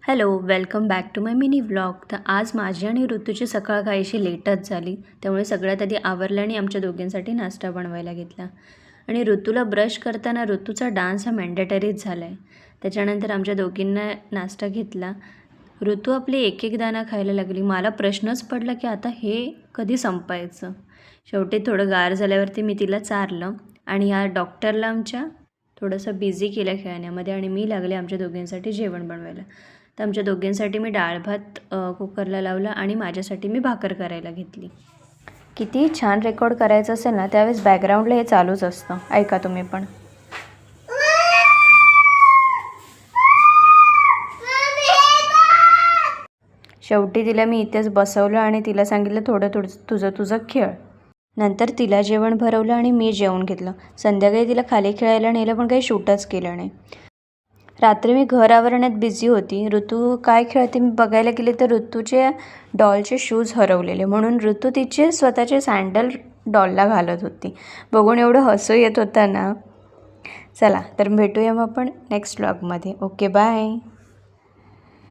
Hello, welcome back to my mini vlog. तर आज माझी आणि ऋतूची सकाळ काहीशी लेटच झाली, त्यामुळे सगळ्यात आधी आवरलं आणि आमच्या दोघींसाठी नाश्ता बनवायला घेतला. आणि ऋतूला ब्रश करताना ऋतूचा डान्स हा मॅन्डेटरीच झाला आहे. त्याच्यानंतर आमच्या दोघींना नाश्ता घेतला. ऋतू आपली एक एक दाणा खायला लागली. मला प्रश्नच पडला की आता हे कधी संपायचं. शेवटी थोडं गार झाल्यावरती मी तिला चारलं आणि या डॉक्टरला आमच्या थोडंसं बिझी केलं खेळण्यामध्ये आणि मी लागले आमच्या दोघींसाठी जेवण बनवायला. तर आमच्या दोघींसाठी मी डाळ भात कुकरला लावला आणि माझ्यासाठी मी भाकर करायला घेतली. किती छान रेकॉर्ड करायचं असेल ना त्यावेळेस बॅकग्राऊंडला हे चालूच असतं. ऐका तुम्ही पण. शेवटी तिला मी इथेच बसवलं आणि तिला सांगितलं थोडं तुझं खेळ. नंतर तिला जेवण भरवलं आणि मी जेवण घेतलं. संध्याकाळी तिला खाली खेळायला नेलं पण काही शूटच केलं नाही. रात्री मी घर आवरण्यात बिझी होती. ऋतू काय खेळते मी बघायला गेले तर ऋतूचे डॉलचे शूज हरवलेले, म्हणून ऋतू तिचे स्वतःचे सँडल डॉलला घालत होती. बघून एवढं हसू येत होतं ना. चला तर भेटूया मग आपण नेक्स्ट व्लॉगमध्ये. Okay, bye.